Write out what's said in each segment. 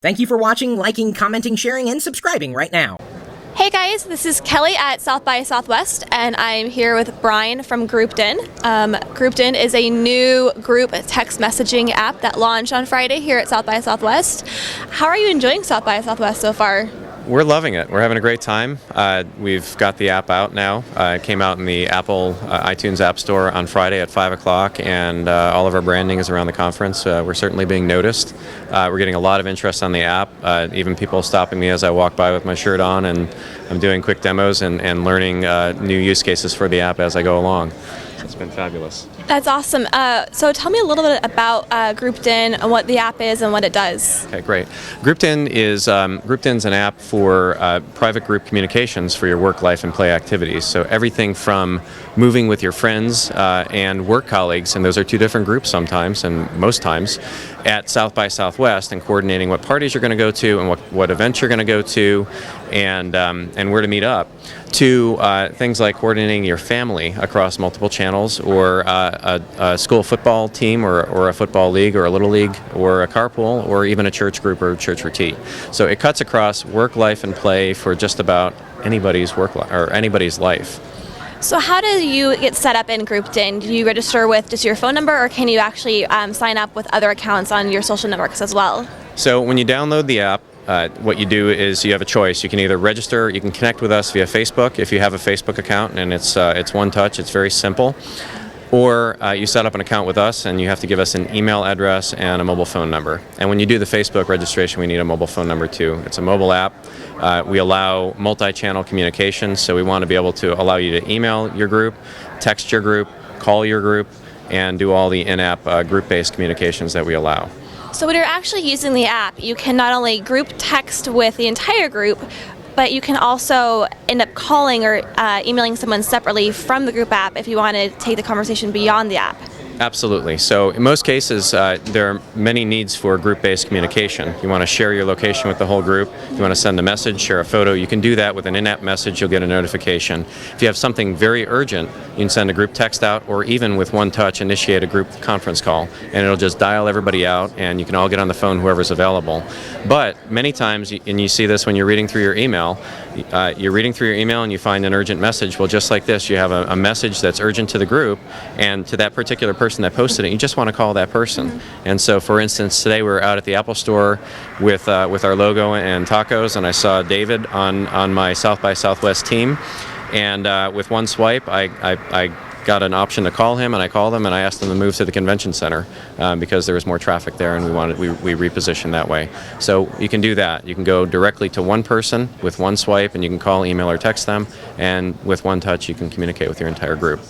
Thank you for watching, liking, commenting, sharing, and subscribing right now. Hey guys, this is Kelly at South by Southwest, and I'm here with Brian from GroupedIn. GroupedIn is a new group text messaging app that launched on Friday here at South by Southwest. How are you enjoying South by Southwest so far? We're loving it. We're having a great time. We've got the app out now. It came out in the Apple iTunes App Store on Friday at 5 o'clock, and all of our branding is around the conference. We're certainly being noticed. We're getting a lot of interest on the app, even people stopping me as I walk by with my shirt on, and I'm doing quick demos and learning new use cases for the app as I go along. It's been fabulous. That's awesome. So tell me a little bit about GroupedIn and what the app is and what it does. Okay, great. GroupedIn's an app for private group communications for your work, life, and play activities. So everything from moving with your friends and work colleagues, and those are two different groups sometimes and most times, at South by Southwest, and coordinating what parties you're going to go to and what events you're going to go to, and where to meet up, to things like coordinating your family across multiple channels, or a school football team, or a football league, or a little league, or a carpool, or even a church group or church retreat. So it cuts across work, life, and play for just about anybody's anybody's life. So how do you get set up in GroupedIn? Do you register with just your phone number, or can you actually sign up with other accounts on your social networks as well? So when you download the app, what you do is you have a choice. You can either register, you can connect with us via Facebook if you have a Facebook account, and it's one touch, it's very simple. Or you set up an account with us, and you have to give us an email address and a mobile phone number. And when you do the Facebook registration, we need a mobile phone number too. It's a mobile app. We allow multi-channel communication, so we want to be able to allow you to email your group, text your group, call your group, and do all the in-app group-based communications that we allow. So when you're actually using the app, you can not only group text with the entire group, but you can also end up calling or emailing someone separately from the group app if you want to take the conversation beyond the app. Absolutely. So in most cases, there are many needs for group-based communication. You want to share your location with the whole group. You want to send a message, share a photo. You can do that with an in-app message. You'll get a notification. If you have something very urgent, you can send a group text out, or even with one touch, initiate a group conference call, and it'll just dial everybody out, and you can all get on the phone, whoever's available. But many times, and you see this when you're reading through your email, and you find an urgent message. Well, just like this, you have a message that's urgent to the group, and to that particular person that posted it, you just want to call that person. Mm-hmm. And so, for instance, today we're out at the Apple Store with our logo and tacos, and I saw David on my South by Southwest team, and with one swipe, I got an option to call him, and I called him, and I asked him to move to the convention center because there was more traffic there, and we repositioned that way. So you can do that. You can go directly to one person with one swipe, and you can call, email, or text them, and with one touch, you can communicate with your entire group.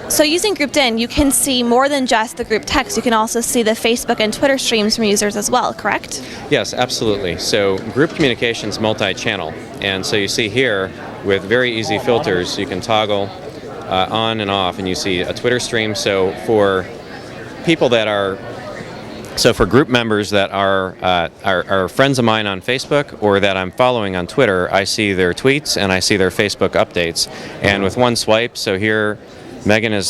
So using GroupedIn, you can see more than just the group text. You can also see the Facebook and Twitter streams from users as well, correct? Yes, absolutely. So group communication is multi-channel, and so you see here with very easy filters, you can toggle on and off, and you see a Twitter stream. So for people for group members that are friends of mine on Facebook, or that I'm following on Twitter, I see their tweets and I see their Facebook updates. And with one swipe, so here, Megan's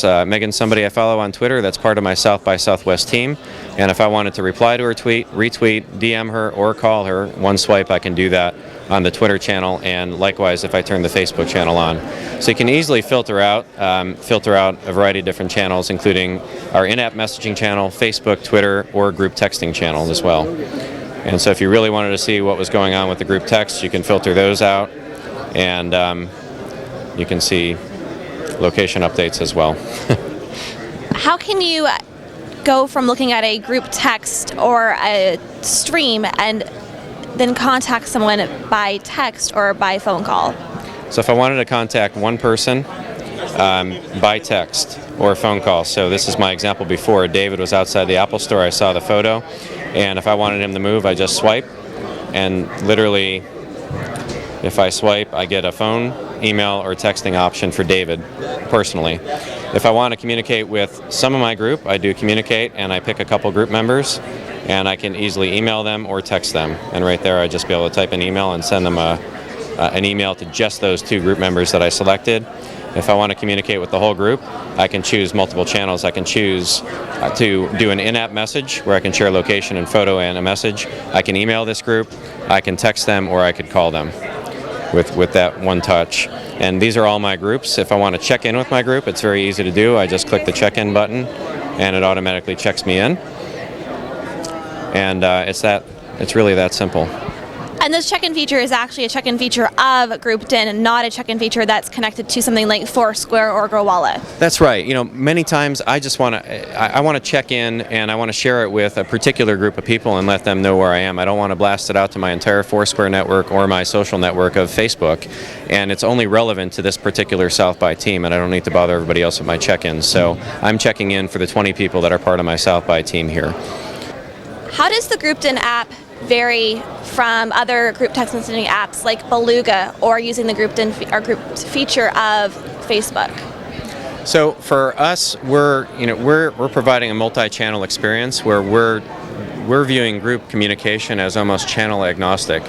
somebody I follow on Twitter that's part of my South by Southwest team, and if I wanted to reply to her tweet, retweet, DM her, or call her, one swipe I can do that on the Twitter channel, and likewise if I turn the Facebook channel on. So you can easily filter out a variety of different channels, including our in-app messaging channel, Facebook, Twitter, or group texting channel as well. And so if you really wanted to see what was going on with the group text, you can filter those out, and you can see location updates as well. How can you go from looking at a group text or a stream and then contact someone by text or by phone call? So if I wanted to contact one person by text or phone call, so this is my example before. David was outside the Apple Store, I saw the photo, and if I wanted him to move, I just swipe, and literally if I swipe, I get a phone, email, or texting option for David personally. If I want to communicate with some of my group, I do communicate, and I pick a couple group members, and I can easily email them or text them. And right there, I just be able to type an email and send them an email to just those two group members that I selected. If I want to communicate with the whole group, I can choose multiple channels. I can choose to do an in-app message where I can share location and photo and a message. I can email this group, I can text them, or I could call them with that one touch. And these are all my groups. If I want to check in with my group, it's very easy to do. I just click the check-in button and it automatically checks me in. And it's really that simple. And this check-in feature is actually a check-in feature of Groupedin and not a check-in feature that's connected to something like Foursquare or GoWallet. That's right. Many times I just want to check in and I want to share it with a particular group of people and let them know where I am. I don't want to blast it out to my entire Foursquare network or my social network of Facebook. And it's only relevant to this particular South by team, and I don't need to bother everybody else with my check-ins. So I'm checking in for the 20 people that are part of my South by team here. How does the Groupedin app vary from other group text messaging apps like Beluga or using the Groupedin group feature of Facebook? So for us, we're providing a multi-channel experience where we're viewing group communication as almost channel agnostic.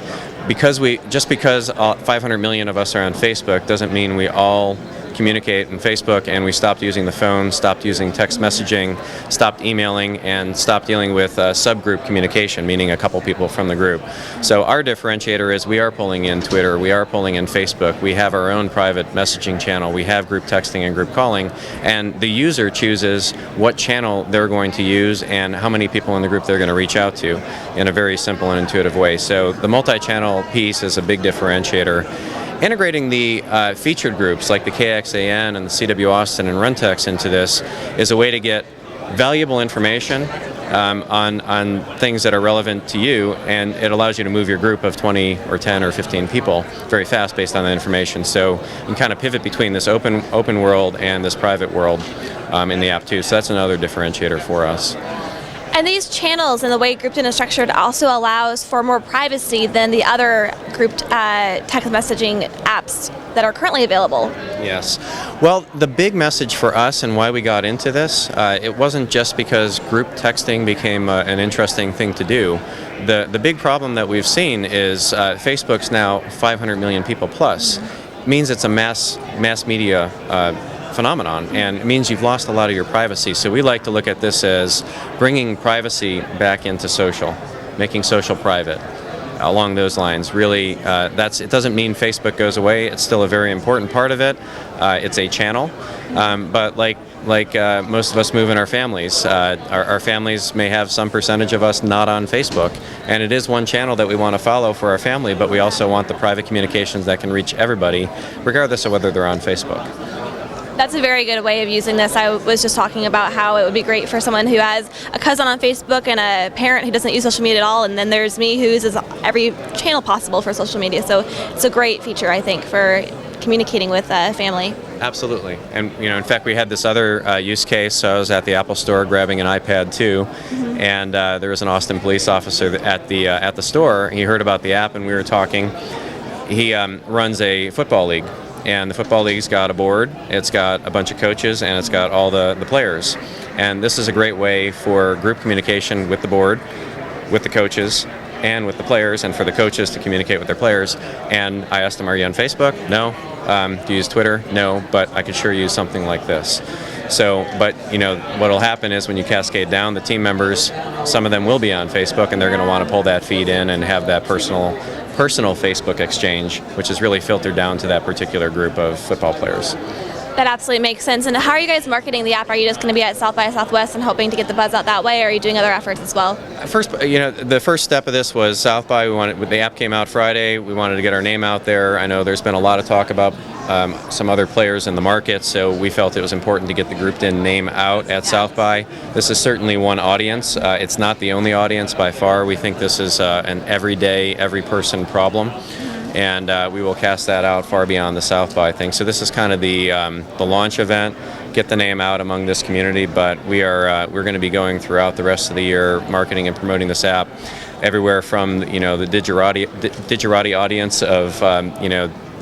Because 500 million of us are on Facebook doesn't mean we all communicate in Facebook, and we stopped using the phone, stopped using text messaging, stopped emailing, and stopped dealing with subgroup communication, meaning a couple people from the group. So our differentiator is we are pulling in Twitter, we are pulling in Facebook, we have our own private messaging channel, we have group texting and group calling, and the user chooses what channel they're going to use and how many people in the group they're going to reach out to in a very simple and intuitive way. So the multi-channel piece is a big differentiator. Integrating the featured groups like the KXAN and the CW Austin and Runtex into this is a way to get valuable information on things that are relevant to you, and it allows you to move your group of 20 or 10 or 15 people very fast based on that information. So you can kind of pivot between this open world and this private world in the app too. So that's another differentiator for us. And these channels and the way Groupedin is structured also allows for more privacy than the other grouped text messaging apps that are currently available. Yes. Well, the big message for us and why we got into this, it wasn't just because group texting became an interesting thing to do. The big problem that we've seen is Facebook's now 500 million people plus. It means it's a mass media phenomenon, and it means you've lost a lot of your privacy. So we like to look at this as bringing privacy back into social, making social private. Along those lines, really, it doesn't mean Facebook goes away. It's still a very important part of it. It's a channel, but like most of us move in our families, our families may have some percentage of us not on Facebook, and it is one channel that we want to follow for our family, but we also want the private communications that can reach everybody, regardless of whether they're on Facebook. That's a very good way of using this. I was just talking about how it would be great for someone who has a cousin on Facebook and a parent who doesn't use social media at all, and then there's me who uses every channel possible for social media. So it's a great feature, I think, for communicating with family. Absolutely. And in fact, we had this other use case. So I was at the Apple store grabbing an iPad too, and there was an Austin police officer at the store. He heard about the app, and we were talking. He runs a football league. And the football league's got a board, it's got a bunch of coaches, and it's got all the players. And this is a great way for group communication with the board, with the coaches, and with the players, and for the coaches to communicate with their players. And I asked him, are you on Facebook? No. Do you use Twitter? No, but I could sure use something like this. So, but what'll happen is when you cascade down, the team members, some of them will be on Facebook, and they're going to want to pull that feed in and have that personal Facebook exchange, which is really filtered down to that particular group of football players. That absolutely makes sense. And how are you guys marketing the app? Are you just going to be at South by Southwest and hoping to get the buzz out that way, or are you doing other efforts as well? First, the first step of this was South by. The app came out Friday. We wanted to get our name out there. I know there's been a lot of talk about some other players in the market, so we felt it was important to get the Groupedin name out at South by. This is certainly one audience. It's not the only audience by far. We think this is an everyday, every person problem. And we will cast that out far beyond the South by thing. So this is kind of the launch event, get the name out among this community. But we're going to be going throughout the rest of the year, marketing and promoting this app, everywhere from the Digerati audience of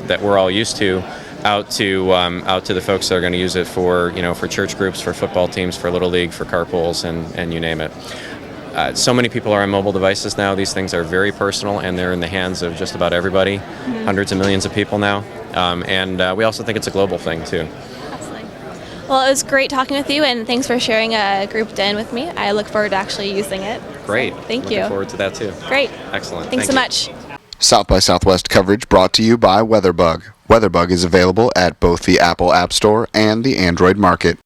that we're all used to, out to the folks that are going to use it for church groups, for football teams, for Little League, for carpools, and you name it. So many people are on mobile devices now. These things are very personal, and they're in the hands of just about everybody, hundreds of millions of people now. And we also think it's a global thing, too. Absolutely. Well, it was great talking with you, and thanks for sharing GroupedIn with me. I look forward to actually using it. Great. So, thank you. Looking forward to that, too. Great. Excellent. Thanks so much. South by Southwest coverage brought to you by WeatherBug. WeatherBug is available at both the Apple App Store and the Android Market.